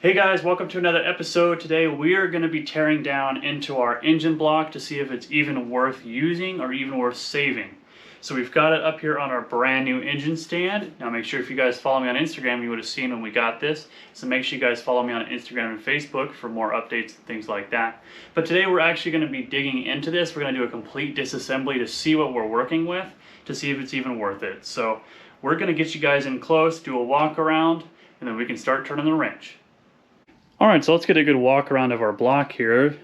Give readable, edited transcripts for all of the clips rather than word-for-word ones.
Hey guys, welcome to another episode. Today we are going to be tearing down into our engine block to see if it's even worth using or even worth saving. So we've got it up here on our brand new engine stand. Now make sure if you guys follow me on Instagram, you would have seen when we got this. So make sure you guys follow me on Instagram and Facebook for more updates and things like that. But today we're actually going to be digging into this. We're going to do a complete disassembly to see what we're working with, to see if it's even worth it. So we're going to get you guys in close, do a walk around, and then we can start turning the wrench. Alright, so let's get a good walk around of our block here.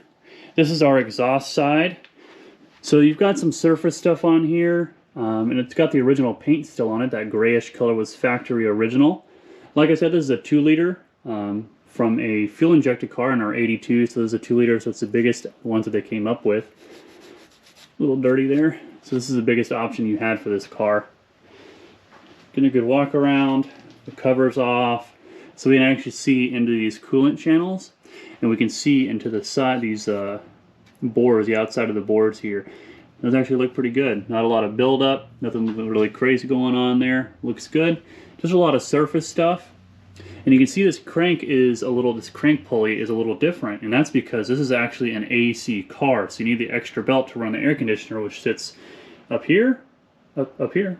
This is our exhaust side. So you've got some surface stuff on here, and it's got the original paint still on it. That grayish color was factory original. Like I said, this is a 2-liter from a fuel-injected car in our 82, so this is a 2-liter, so it's the biggest ones that they came up with. A little dirty there. So this is the biggest option you had for this car. Getting a good walk around, the cover's off. So we can actually see into these coolant channels, and we can see into the side, these bores, the outside of the boards here. Those actually look pretty good. Not a lot of buildup, nothing really crazy going on there. Looks good. Just a lot of surface stuff. And you can see this crank is this crank pulley is a little different, and that's because this is actually an AC car. So you need the extra belt to run the air conditioner, which sits up here, up here.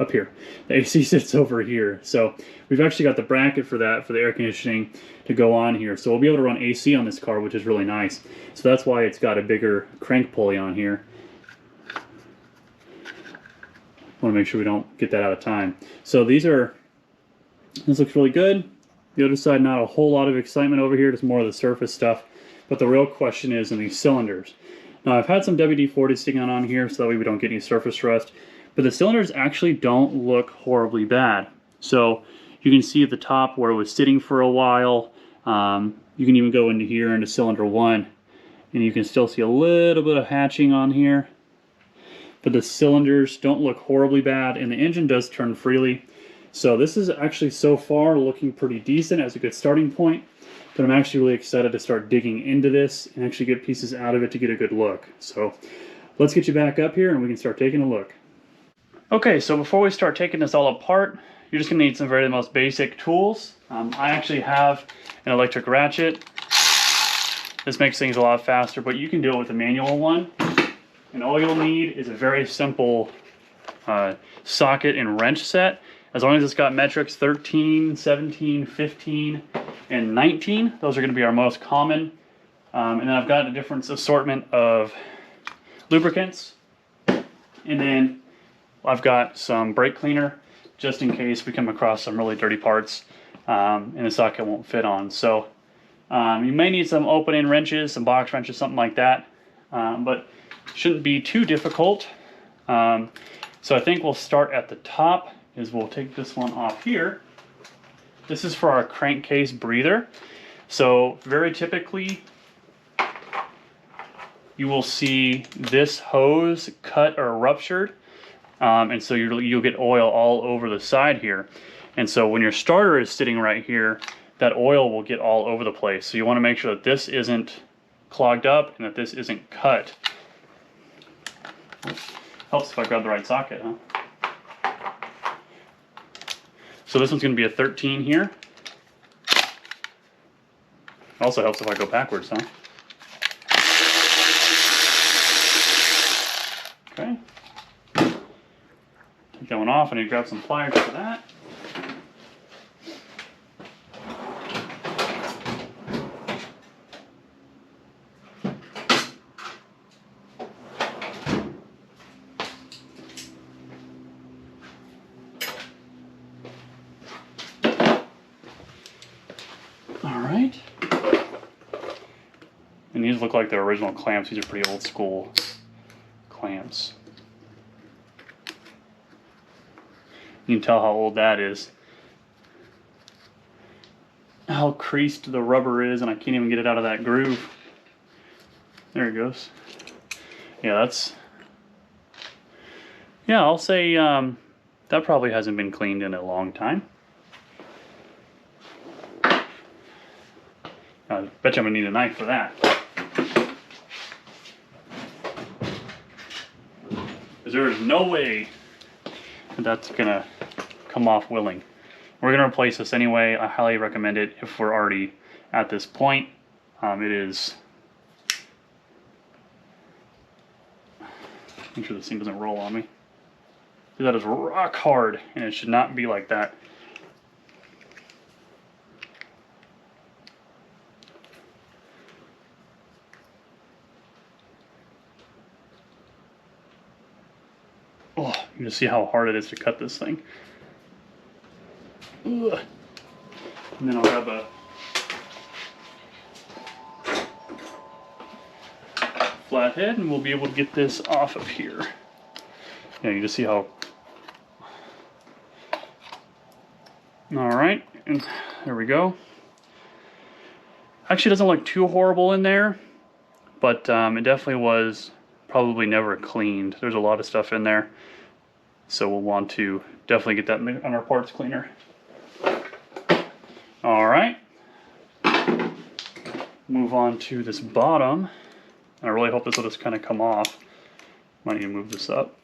Up here. The AC sits over here. So we've actually got the bracket for that, for the air conditioning to go on here. So we'll be able to run AC on this car, which is really nice. So that's why it's got a bigger crank pulley on here. Want to make sure we don't get that out of time. So this looks really good. The other side, not a whole lot of excitement over here, just more of the surface stuff. But the real question is in these cylinders. Now I've had some WD-40 sticking on here so that way we don't get any surface rust. But the cylinders actually don't look horribly bad. So you can see at the top where it was sitting for a while. You can even go into here into cylinder 1, and you can still see a little bit of hatching on here. But the cylinders don't look horribly bad, and the engine does turn freely. So this is actually so far looking pretty decent as a good starting point. But I'm actually really excited to start digging into this and actually get pieces out of it to get a good look. So let's get you back up here and we can start taking a look. Okay, so before we start taking this all apart, you're just going to need some very most basic tools. I actually have an electric ratchet. This makes things a lot faster, but you can do it with a manual one. And all you'll need is a very simple socket and wrench set. As long as it's got metrics 13, 17, 15, and 19. Those are going to be our most common. And then I've got a different assortment of lubricants. And then I've got some brake cleaner just in case we come across some really dirty parts and the socket won't fit on. So you may need some opening wrenches, some box wrenches, something like that, but shouldn't be too difficult. So I think we'll start at the top. We'll take this one off here. This is for our crankcase breather. So very typically you will see this hose cut or ruptured. And so you'll get oil all over the side here. And so when your starter is sitting right here, that oil will get all over the place. So you want to make sure that this isn't clogged up and that this isn't cut. Helps if I grab the right socket, huh? So this one's going to be a 13 here. Also helps if I go backwards, huh? Okay. Take that one off. I need to grab some pliers for that. Alright. And these look like the original clamps. These are pretty old school clamps. You can tell how old that is. How creased the rubber is, and I can't even get it out of that groove. There it goes. Yeah, I'll say that probably hasn't been cleaned in a long time. I bet you I'm gonna need a knife for that. Because there is no way that that's gonna come off willing. We're going to replace this anyway. I highly recommend it if we're already at this point. It is... Make sure this thing doesn't roll on me. That is rock hard, and it should not be like that. Oh, you can see how hard it is to cut this thing. Ugh. And then I'll grab a flathead and we'll be able to get this off of here. Yeah, you just see how... Alright, and there we go. Actually, it doesn't look too horrible in there, but it definitely was probably never cleaned. There's a lot of stuff in there, so we'll want to definitely get that on our parts cleaner. Alright, move on to this bottom. I really hope this will just kind of come off. Might need to move this up.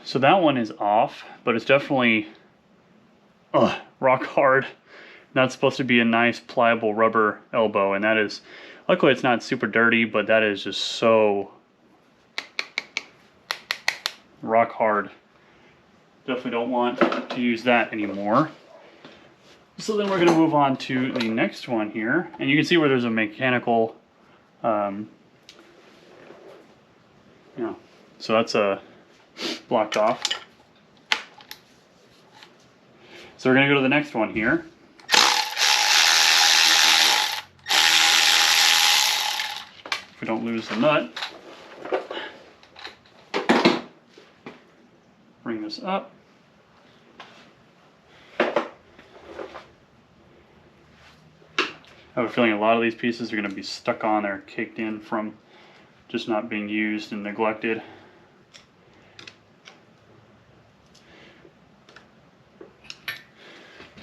So that one is off, but it's definitely rock hard. That's supposed to be a nice pliable rubber elbow, and that is, luckily it's not super dirty, but that is just so rock hard. Definitely don't want to use that anymore. So then we're going to move on to the next one here, and you can see where there's a mechanical, so that's a blocked off. So we're going to go to the next one here. If we don't lose the nut. Bring this up. I have a feeling a lot of these pieces are going to be stuck on there, caked in from just not being used and neglected.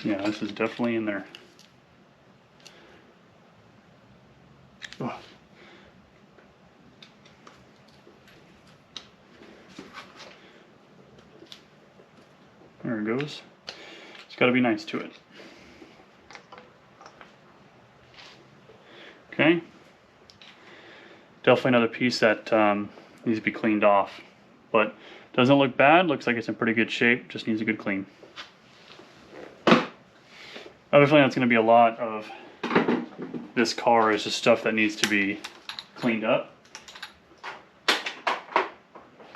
Yeah, this is definitely in there. Ugh. There it goes. It's got to be nice to it. Okay. Definitely another piece that needs to be cleaned off, but doesn't look bad. Looks like it's in pretty good shape. Just needs a good clean. I have a feeling that's going to be a lot of this car is just stuff that needs to be cleaned up.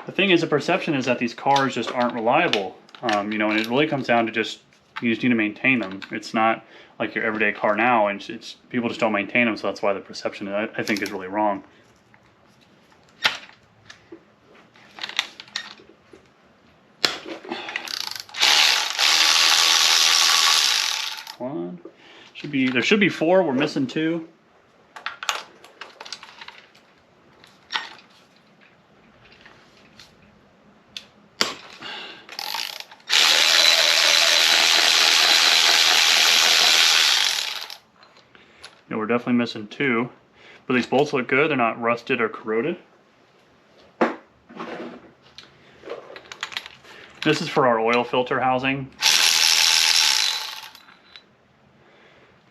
The thing is, the perception is that these cars just aren't reliable, you know, and it really comes down to just, you just need to maintain them. It's not like your everyday car now, and it's people just don't maintain them, so that's why the perception, I think, is really wrong. One, there should be 4. We're missing 2. Yeah, we're definitely missing 2, but these bolts look good. They're not rusted or corroded. This is for our oil filter housing.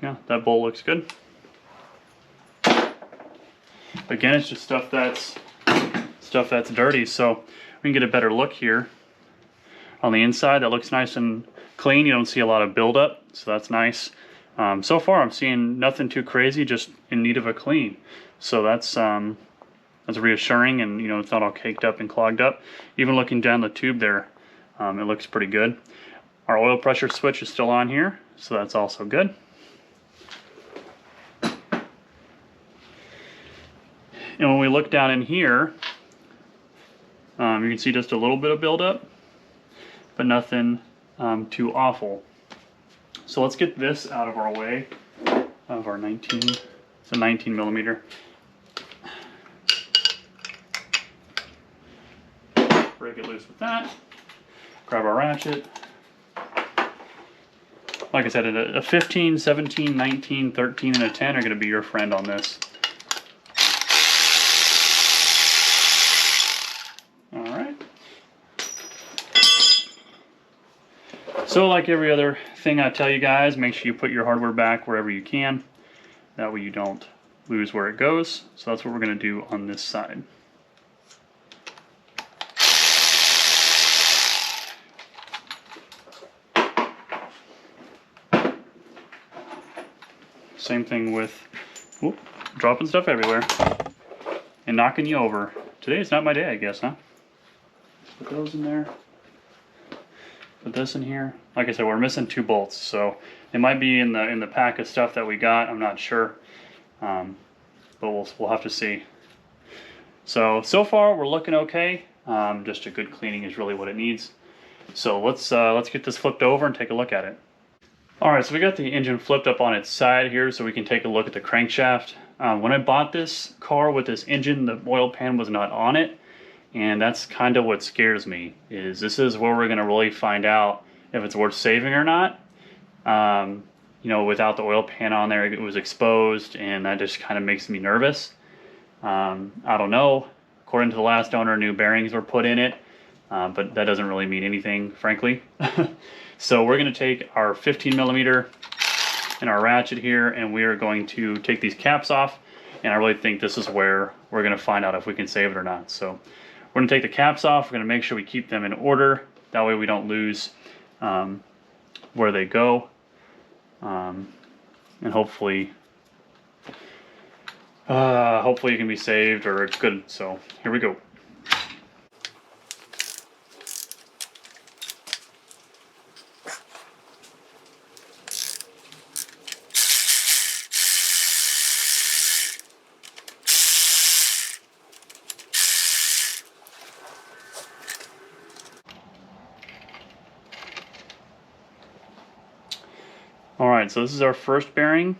Yeah, that bolt looks good. Again, it's just stuff that's dirty, so we can get a better look here. On the inside, that looks nice and clean. You don't see a lot of buildup, so that's nice. So far, I'm seeing nothing too crazy, just in need of a clean. So that's reassuring, and you know, it's not all caked up and clogged up. Even looking down the tube there, it looks pretty good. Our oil pressure switch is still on here, so that's also good. And when we look down in here, you can see just a little bit of buildup, but nothing too awful. So let's get this out of our way, of our 19, it's a 19 millimeter. Break it loose with that. Grab our ratchet. Like I said, a 15, 17, 19, 13, and a 10 are going to be your friend on this. Alright. So like every other thing I tell you guys, make sure you put your hardware back wherever you can. That way you don't lose where it goes. So that's what we're going to do on this side. Same thing with dropping stuff everywhere and knocking you over. Today's not my day, I guess, huh? Put those in there. Put this in here. Like I said, we're missing 2 bolts, so they might be in the pack of stuff that we got. I'm not sure, but we'll have to see. So far we're looking okay. Just a good cleaning is really what it needs. So let's get this flipped over and take a look at it. Alright, so we got the engine flipped up on its side here so we can take a look at the crankshaft. When I bought this car with this engine, the oil pan was not on it, and that's kind of what scares me. This is where we're going to really find out if it's worth saving or not. You know, without the oil pan on there, it was exposed, and that just kind of makes me nervous. I don't know. According to the last owner, new bearings were put in it, but that doesn't really mean anything, frankly. So we're going to take our 15 millimeter and our ratchet here, and we are going to take these caps off, and I really think this is where we're going to find out if we can save it or not. So we're going to take the caps off. We're going to make sure we keep them in order. That way we don't lose where they go, and hopefully it can be saved or it's good. So here we go. Alright, so this is our first bearing,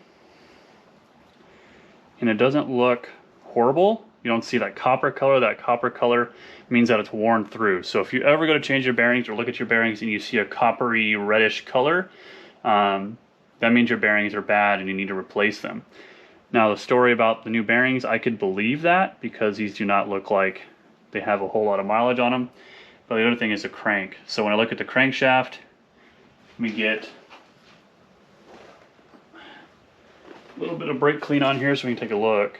and it doesn't look horrible. You don't see that copper color. That copper color means that it's worn through. So if you ever go to change your bearings or look at your bearings and you see a coppery reddish color, that means your bearings are bad and you need to replace them. Now the story about the new bearings, I could believe that because these do not look like they have a whole lot of mileage on them. But the other thing is the crank. So when I look at the crankshaft, we get a little bit of brake clean on here so we can take a look.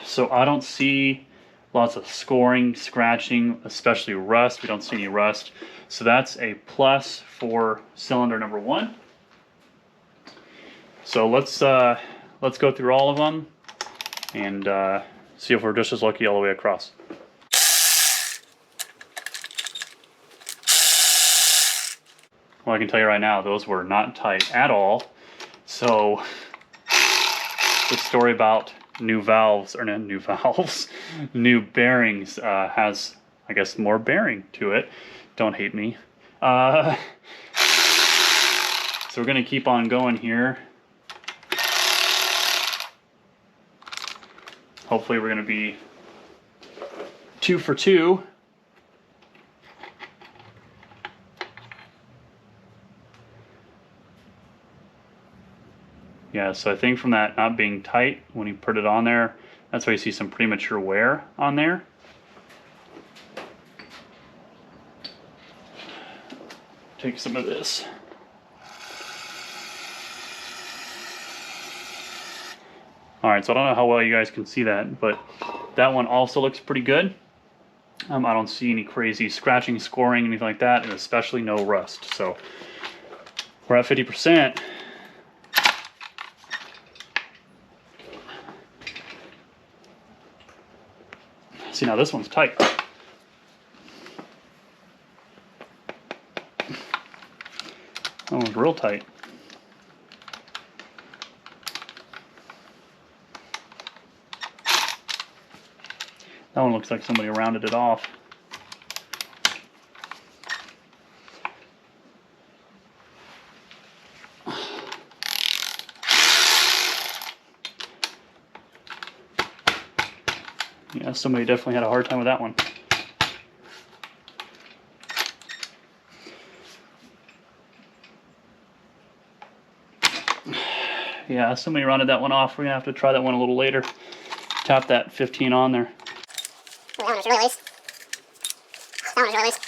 So I don't see lots of scoring, scratching, especially rust. We don't see any rust. So that's a plus for cylinder number 1. So let's go through all of them and see if we're just as lucky all the way across. Well, I can tell you right now, those were not tight at all. So the story about new valves, or not new valves, new bearings has, I guess, more bearing to it. Don't hate me. So we're going to keep on going here. Hopefully we're going to be 2 for 2. Yeah, so I think from that not being tight, when you put it on there, that's why you see some premature wear on there. Take some of this. Alright, so I don't know how well you guys can see that, but that one also looks pretty good. I don't see any crazy scratching, scoring, anything like that, and especially no rust. So we're at 50%. See, now this one's tight. That one's real tight. That one looks like somebody rounded it off. Yeah, somebody definitely had a hard time with that one. Yeah, somebody rounded that one off. We're gonna have to try that one a little later. Tap that 15 on there. That one is really loose. That one is really loose.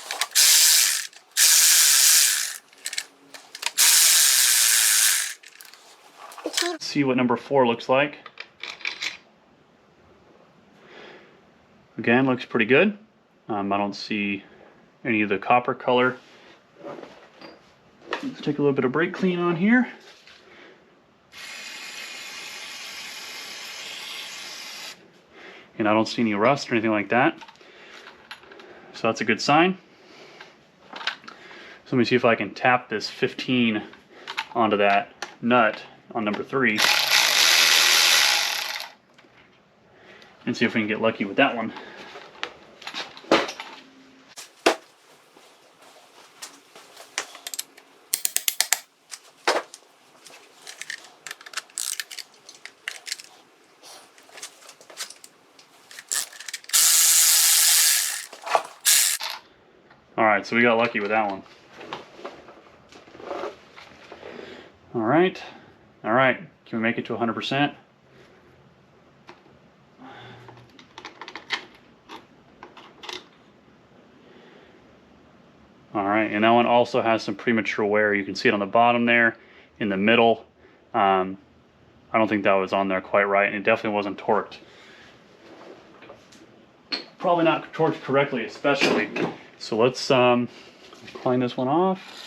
See what number 4 looks like. Again, looks pretty good. I don't see any of the copper color. Let's take a little bit of brake clean on here. And I don't see any rust or anything like that. So that's a good sign. So let me see if I can tap this 15 onto that nut on number 3. And see if we can get lucky with that one. Alright, so we got lucky with that one. Alright, can we make it to 100%? Alright, and that one also has some premature wear. You can see it on the bottom there, in the middle. I don't think that was on there quite right, and it definitely wasn't torqued. Probably not torqued correctly, especially. So let's clean this one off.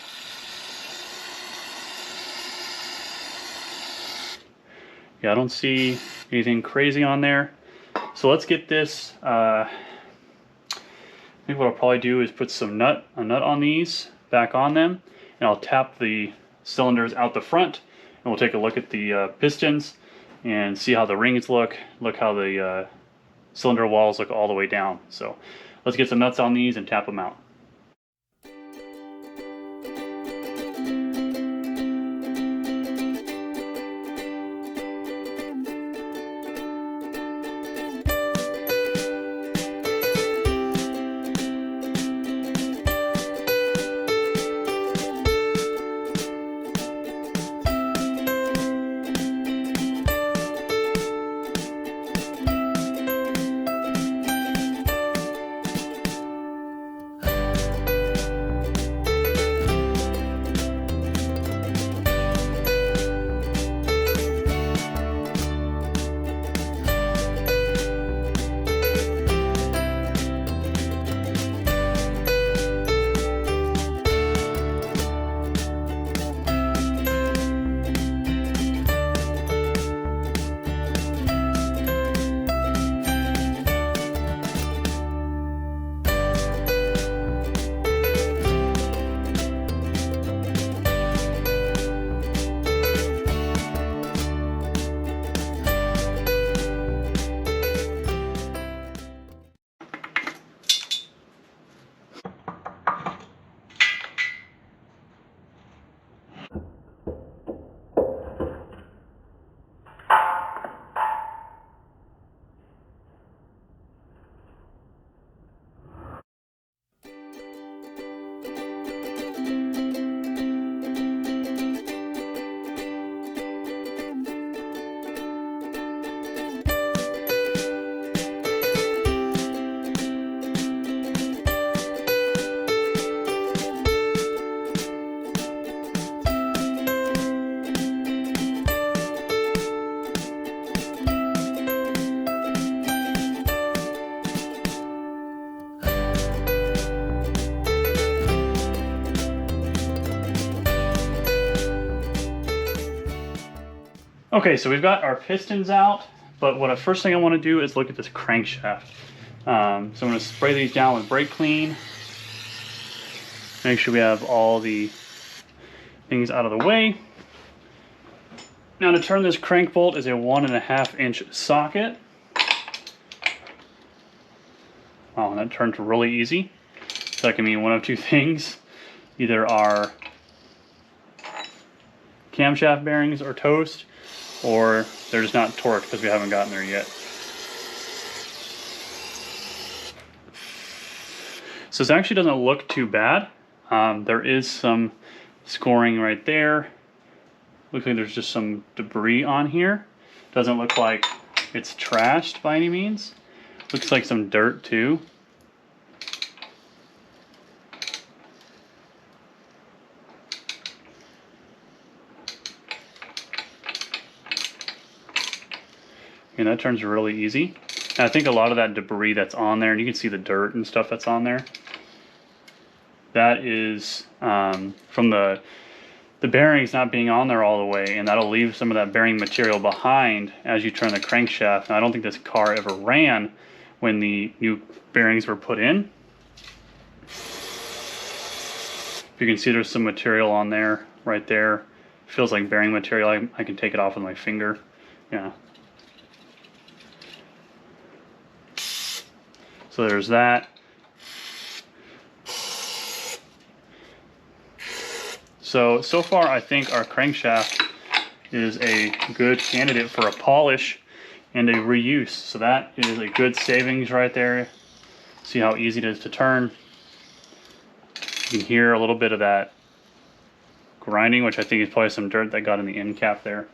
Yeah, I don't see anything crazy on there. So let's get this. I think what I'll probably do is put some a nut on these, back on them, and I'll tap the cylinders out the front, and we'll take a look at the pistons and see how the rings look how the cylinder walls look all the way down. So let's get some nuts on these and tap them out. Okay, so we've got our pistons out, but first thing I want to do is look at this crankshaft. So I'm going to spray these down with brake clean. Make sure we have all the things out of the way. Now to turn this crank bolt is a 1.5 inch socket. Oh, and that turned really easy. So that can mean one of two things. Either our camshaft bearings are toast, or they're just not torqued because we haven't gotten there yet. So this actually doesn't look too bad. There is some scoring right there. Looks like there's just some debris on here. Doesn't look like it's trashed by any means. Looks like some dirt too. And that turns really easy. And I think a lot of that debris that's on there, and you can see the dirt and stuff that's on there, that is from the bearings not being on there all the way, and that'll leave some of that bearing material behind as you turn the crankshaft. Now, I don't think this car ever ran when the new bearings were put in. You can see there's some material on there, right there. Feels like bearing material. I can take it off with my finger. Yeah. So there's that. So far I think our crankshaft is a good candidate for a polish and a reuse. So that is a good savings right there. See how easy it is to turn. You can hear a little bit of that grinding, which I think is probably some dirt that got in the end cap there.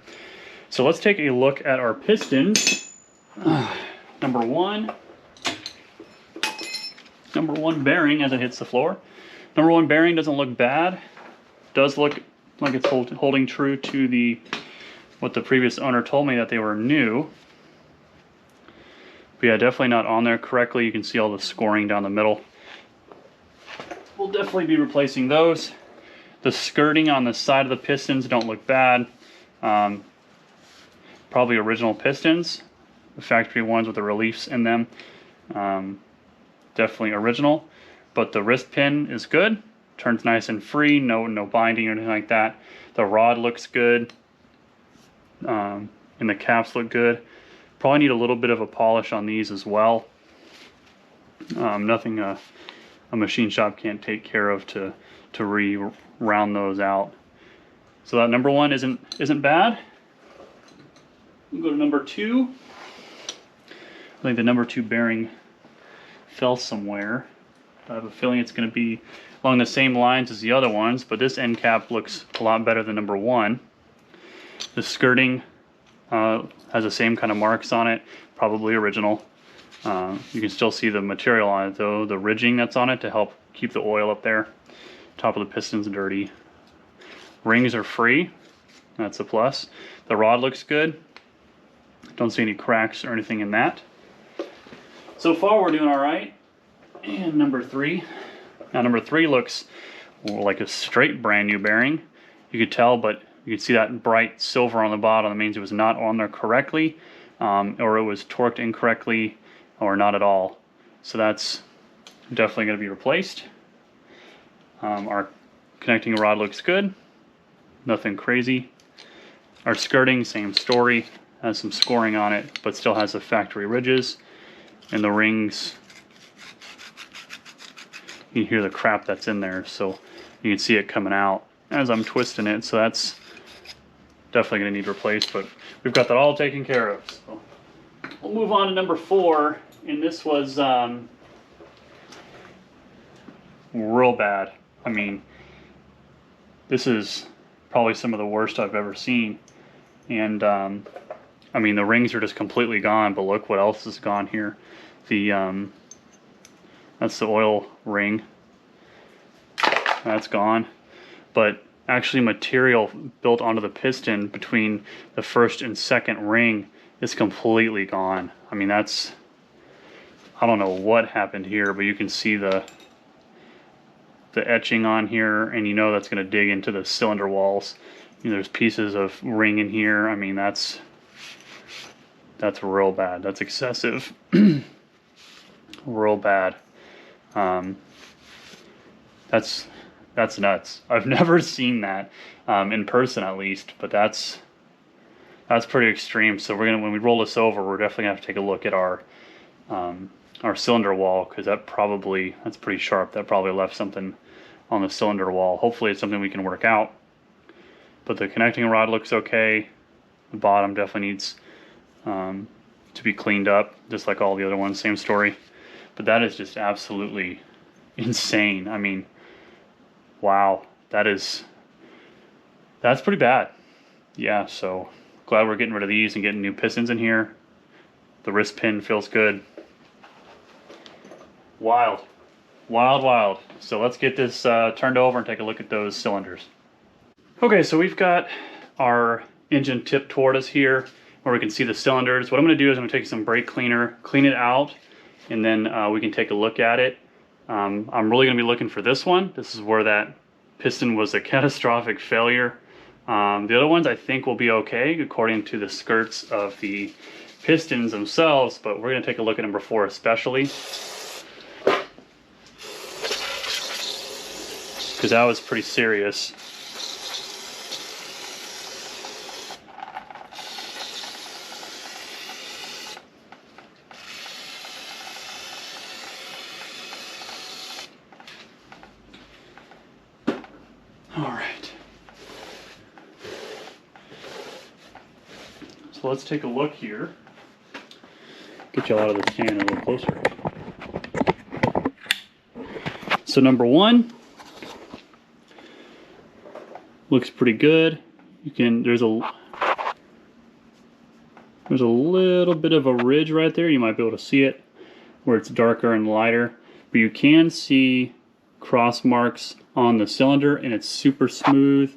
So let's take a look at our pistons. Number one bearing as it hits the floor. Number one bearing doesn't look bad. Does look like it's holding true to what the previous owner told me, that they were new. But yeah, definitely not on there correctly. You can see all the scoring down the middle. We'll definitely be replacing those. The skirting on the side of the pistons don't look bad. Probably original pistons, the factory ones with the reliefs in them. Definitely original, but the wrist pin is good. Turns nice and free, no binding or anything like that. The rod looks good, and the caps look good. Probably need a little bit of a polish on these as well. Nothing a machine shop can't take care of to re-round those out. So that number one isn't bad. We'll go to number two. I think the number two bearing fell somewhere. I have a feeling it's going to be along the same lines as the other ones, but this end cap looks a lot better than number one. The skirting has the same kind of marks on it, probably original. You can still see the material on it though, the ridging that's on it to help keep the oil up there. Top of the piston's dirty. Rings are free, that's a plus. The rod looks good. Don't see any cracks or anything in that. So far we're doing all right. And number three. Now number three looks like a straight brand new bearing. You could tell, but you can see that bright silver on the bottom. That means it was not on there correctly, or it was torqued incorrectly, or not at all. So that's definitely going to be replaced. Our connecting rod looks good. Nothing crazy. Our skirting, same story. Has some scoring on it, but still has the factory ridges. And the rings, you can hear the crap that's in there, so you can see it coming out as I'm twisting it. So that's definitely going to need replaced, but we've got that all taken care of. So we'll move on to number four, and this was real bad. I mean, this is probably some of the worst I've ever seen. And I mean, the rings are just completely gone, but look what else is gone here. The that's the oil ring. That's gone. But actually material built onto the piston between the first and second ring is completely gone. I mean, that's, I don't know what happened here, but you can see the etching on here, and you know that's going to dig into the cylinder walls. You know, there's pieces of ring in here. I mean, that's real bad. That's excessive. Real bad. That's nuts. I've never seen that in person, at least, but that's pretty extreme. So we're gonna, when we roll this over, we're definitely gonna have to take a look at our our cylinder wall, because that's pretty sharp. That probably left something on the cylinder wall. Hopefully it's something we can work out. But the connecting rod looks okay. The bottom definitely needs to be cleaned up, just like all the other ones, same story. But that is just absolutely insane. I mean, wow, that's pretty bad. Yeah, so glad we're getting rid of these and getting new pistons in here. The wrist pin feels good. Wild. Wild, wild. So let's get this turned over and take a look at those cylinders. Okay, so we've got our engine tipped toward us here where we can see the cylinders. What I'm going to do is I'm going to take some brake cleaner, clean it out, and then we can take a look at it. I'm really going to be looking for this one. This is where that piston was a catastrophic failure. The other ones I think will be okay according to the skirts of the pistons themselves, but we're going to take a look at number 4 especially, because that was pretty serious. All right. So let's take a look here. Get you out of the stand a little closer. So number 1 looks pretty good. There's a little bit of a ridge right there. You might be able to see it where it's darker and lighter, but you can see cross marks on the cylinder, and it's super smooth.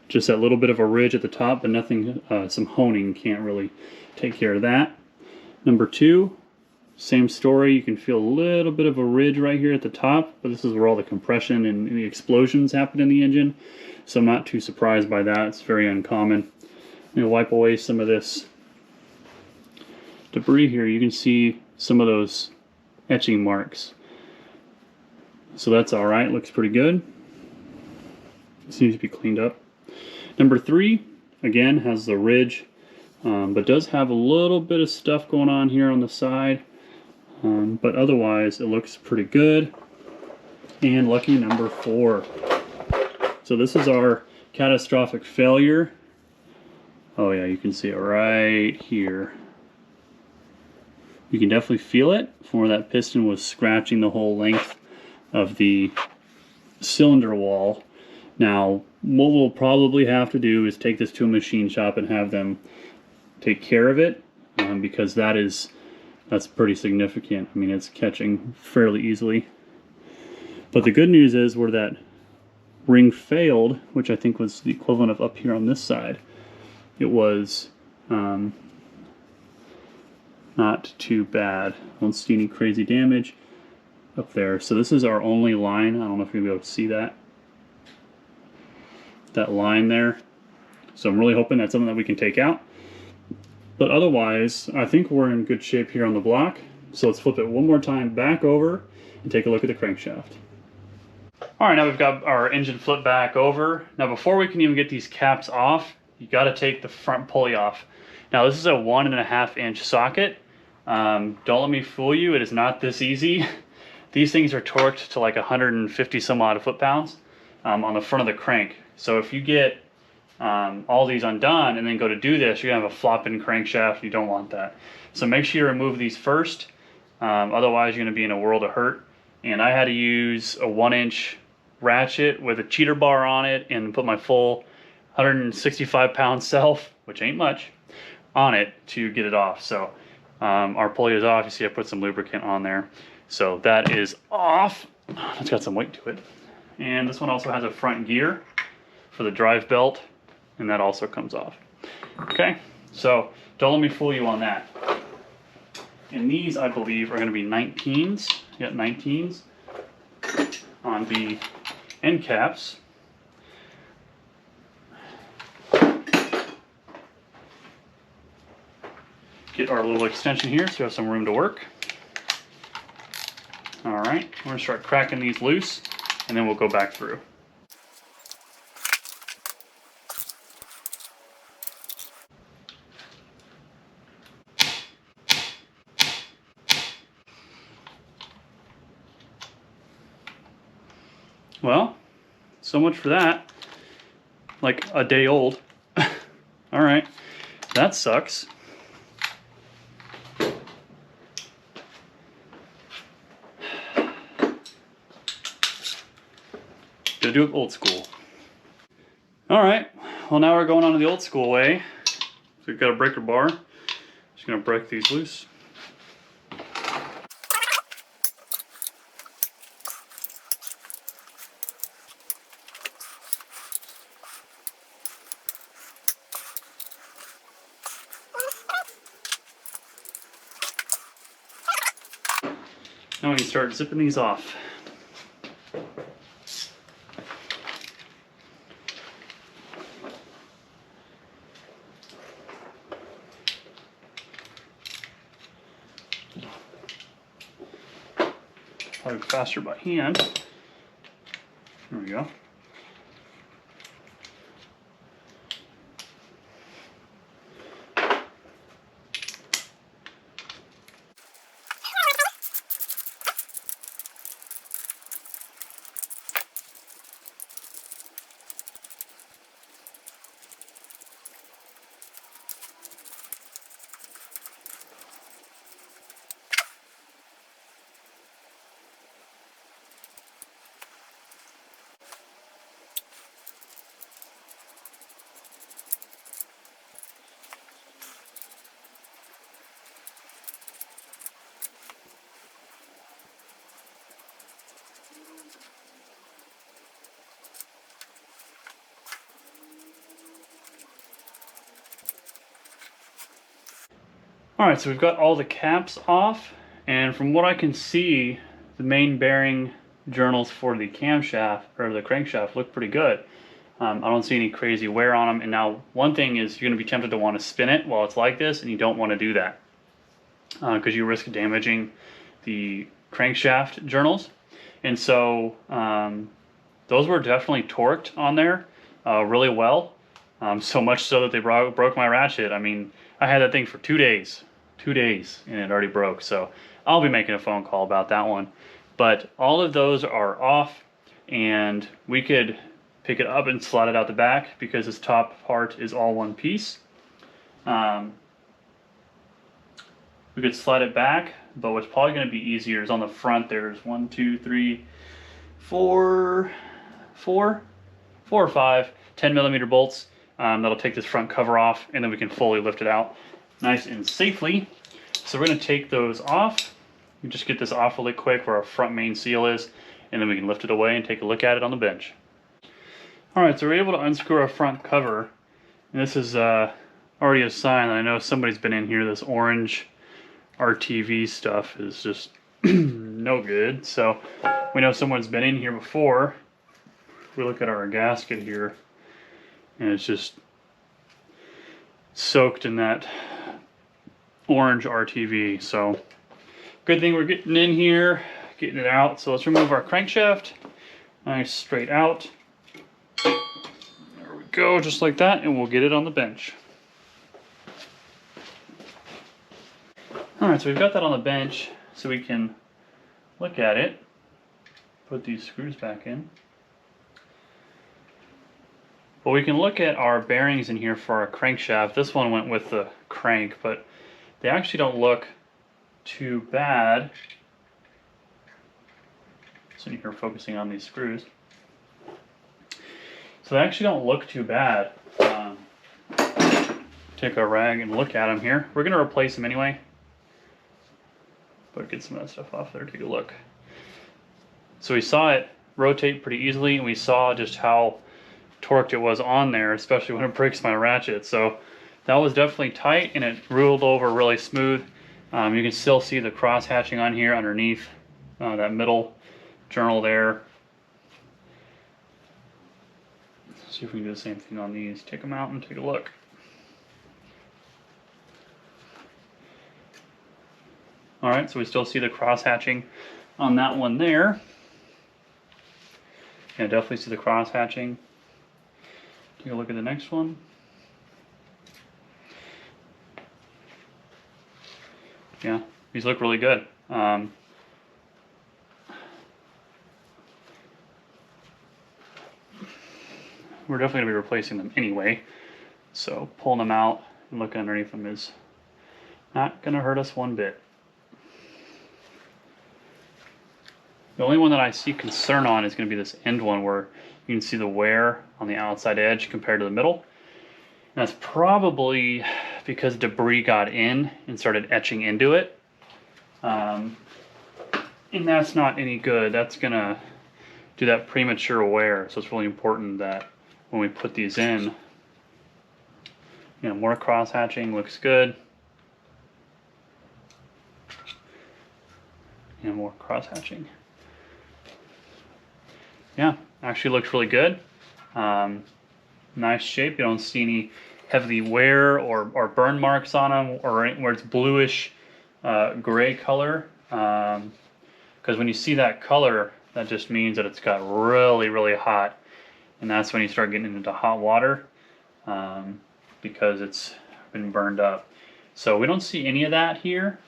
Just that little bit of a ridge at the top, but nothing, some honing can't really take care of that. Number 2, same story. You can feel a little bit of a ridge right here at the top, but this is where all the compression and the explosions happen in the engine. So I'm not too surprised by that. It's very uncommon. I'm going to wipe away some of this debris here. You can see some of those etching marks. So that's all right. Looks pretty good. It seems to be cleaned up. Number 3, again, has the ridge, but does have a little bit of stuff going on here on the side. But otherwise, it looks pretty good. And lucky number 4. So this is our catastrophic failure. Oh yeah, you can see it right here. You can definitely feel it from where that piston was scratching the whole length of the cylinder wall. Now, what we'll probably have to do is take this to a machine shop and have them take care of it, because that's pretty significant. I mean, it's catching fairly easily. But the good news is where that ring failed, which I think was the equivalent of up here on this side, it was not too bad. I don't see any crazy damage up there. So this is our only line. I don't know if you'll be able to see that line there. So I'm really hoping that's something that we can take out. But otherwise, I think we're in good shape here on the block. So let's flip it one more time back over and take a look at the crankshaft. All right, now we've got our engine flipped back over. Now before we can even get these caps off, you got to take the front pulley off. Now this is a 1.5 inch socket. Don't let me fool you, it is not this easy. These things are torqued to like 150 some odd foot-pounds on the front of the crank. So if you get all these undone and then go to do this, you're gonna have a flopping crankshaft. You don't want that. So make sure you remove these first. Otherwise you're gonna be in a world of hurt. And I had to use a 1-inch ratchet with a cheater bar on it and put my full 165-pound self, which ain't much, on it to get it off. So our pulley is off. You see I put some lubricant on there. So that is off. It's got some weight to it. And this one also has a front gear for the drive belt, and that also comes off. Okay, so don't let me fool you on that. And these, I believe, are going to be 19s. Yeah, 19s on the end caps. Get our little extension here so we have some room to work. All right, we're going to start cracking these loose, and then we'll go back through. Well, so much for that. Like a day old. All right, that sucks. Gonna do it old school. All right, well now we're going on to the old school way. So we've got a breaker bar. Just gonna break these loose. Now we can start zipping these off. Probably faster by hand. There we go. Alright, so we've got all the caps off, and from what I can see, the main bearing journals for the camshaft, or the crankshaft, look pretty good. I don't see any crazy wear on them, and now one thing is you're going to be tempted to want to spin it while it's like this, and you don't want to do that, because you risk damaging the crankshaft journals. And so those were definitely torqued on there really well, so much so that they broke my ratchet. I mean, I had that thing for 2 days. 2 days and it already broke, so I'll be making a phone call about that one. But all of those are off, and we could pick it up and slide it out the back because this top part is all one piece. We could slide it back, but what's probably going to be easier is on the front. There's 1, 2, 3, 4 or 5 10mm bolts that'll take this front cover off, and then we can fully lift it out nice and safely. So we're going to take those off. You just get this off really quick where our front main seal is, and then we can lift it away and take a look at it on the bench. Alright, so we're able to unscrew our front cover, and this is already a sign that I know somebody's been in here. This orange RTV stuff is just no good, so we know someone's been in here before. If we look at our gasket here, and it's just soaked in that orange RTV. So good thing we're getting in here, getting it out. So let's remove our crankshaft. Nice straight out. There we go, just like that, and we'll get it on the bench. Alright, so we've got that on the bench so we can look at it. Put these screws back in. Well, we can look at our bearings in here for our crankshaft. This one went with the crank, but they actually don't look too bad. So you're focusing on these screws. So they actually don't look too bad. Take a rag and look at them here. We're going to replace them anyway, but get some of that stuff off there. Take a look. So we saw it rotate pretty easily, and we saw just how torqued it was on there, especially when it breaks my ratchet. So that was definitely tight, and it rolled over really smooth. You can still see the cross hatching on here underneath that middle journal there. Let's see if we can do the same thing on these. Take them out and take a look. Alright, so we still see the cross hatching on that one there. Yeah, definitely see the cross hatching. Take a look at the next one. Yeah, these look really good. we're definitely going to be replacing them anyway. So pulling them out and looking underneath them is not going to hurt us one bit. The only one that I see concern on is going to be this end one where you can see the wear on the outside edge compared to the middle. And that's probably because debris got in and started etching into it. And that's not any good. That's going to do that premature wear. So it's really important that when we put these in, more cross hatching looks good. More cross hatching. Yeah, actually looks really good. Nice shape. You don't see any heavy wear or burn marks on them, or where it's bluish gray color. Because when you see that color, that just means that it's got really, really hot. And that's when you start getting into hot water, because it's been burned up. So we don't see any of that here.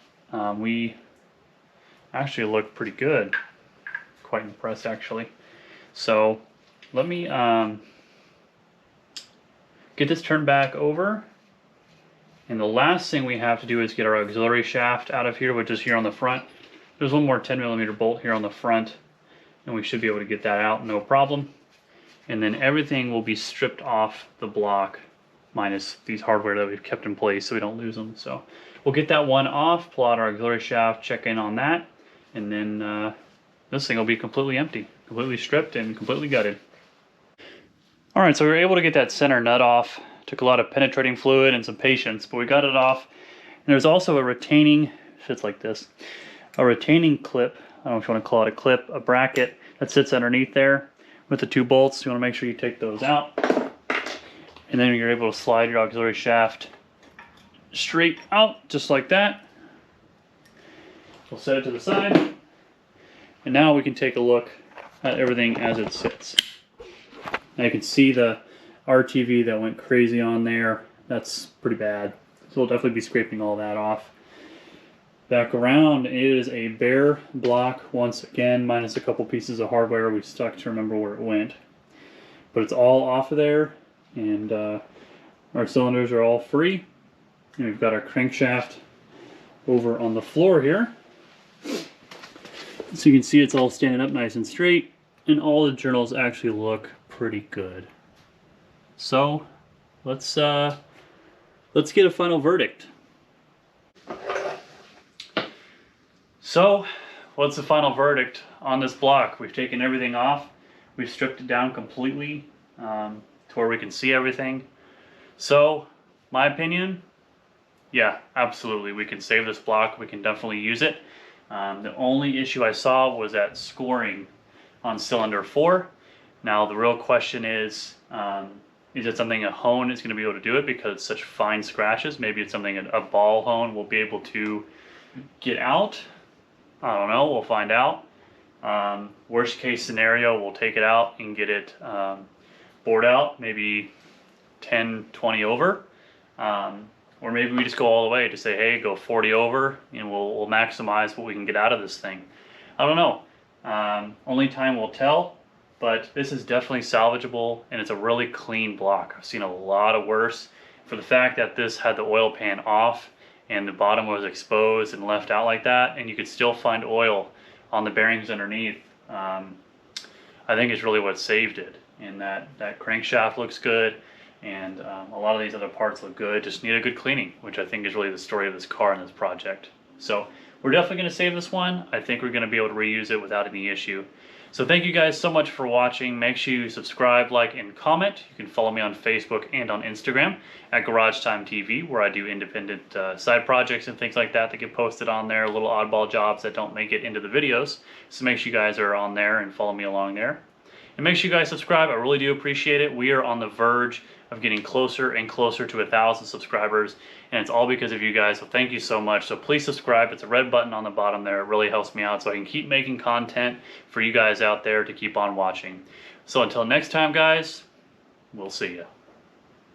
We actually look pretty good. Quite impressed, actually. So let me get this turned back over. And the last thing we have to do is get our auxiliary shaft out of here, which is here on the front. There's one more 10mm bolt here on the front, and we should be able to get that out, no problem. And then everything will be stripped off the block, minus these hardware that we've kept in place so we don't lose them. So we'll get that one off, pull out our auxiliary shaft, check in on that, and then this thing will be completely empty, completely stripped and completely gutted. All right, so we were able to get that center nut off. Took a lot of penetrating fluid and some patience, but we got it off. And there's also a retaining, fits like this, a retaining clip. I don't know if you want to call it a clip, a bracket that sits underneath there with the two bolts. You want to make sure you take those out. And then you're able to slide your auxiliary shaft straight out, just like that. We'll set it to the side. And now we can take a look at everything as it sits. Now you can see the RTV that went crazy on there. That's pretty bad. So we'll definitely be scraping all that off. Back around, it is a bare block once again, minus a couple pieces of hardware we stuck to remember where it went. But it's all off of there, and our cylinders are all free. And we've got our crankshaft over on the floor here. So you can see it's all standing up nice and straight, and all the journals actually look pretty good. So let's get a final verdict. So what's the final verdict on this block? We've taken everything off. We've stripped it down completely to where we can see everything. So my opinion, yeah, absolutely, we can save this block. We can definitely use it. The only issue I saw was that scoring on cylinder 4. Now the real question is it something a hone is going to be able to do it because it's such fine scratches? Maybe it's something a ball hone will be able to get out. I don't know, we'll find out. Worst case scenario, we'll take it out and get it bored out, maybe 10, 20 over. Or maybe we just go all the way to say, hey, go 40 over, and we'll maximize what we can get out of this thing. I don't know. Only time will tell, but this is definitely salvageable, and it's a really clean block. I've seen a lot of worse. For the fact that this had the oil pan off, and the bottom was exposed and left out like that, and you could still find oil on the bearings underneath, I think is really what saved it. And that crankshaft looks good, and a lot of these other parts look good, just need a good cleaning, which I think is really the story of this car and this project. So we're definitely going to save this one. I think we're going to be able to reuse it without any issue. So thank you guys so much for watching. Make sure you subscribe, like, and comment. You can follow me on Facebook and on Instagram at Garage Time TV, where I do independent side projects and things like that get posted on there, little oddball jobs that don't make it into the videos. So make sure you guys are on there and follow me along there. And make sure you guys subscribe. I really do appreciate it. We are on the verge of getting closer and closer to 1,000 subscribers, and it's all because of you guys, so thank you so much. So please subscribe. It's a red button on the bottom there. It really helps me out so I can keep making content for you guys out there to keep on watching. So until next time, guys, we'll see you.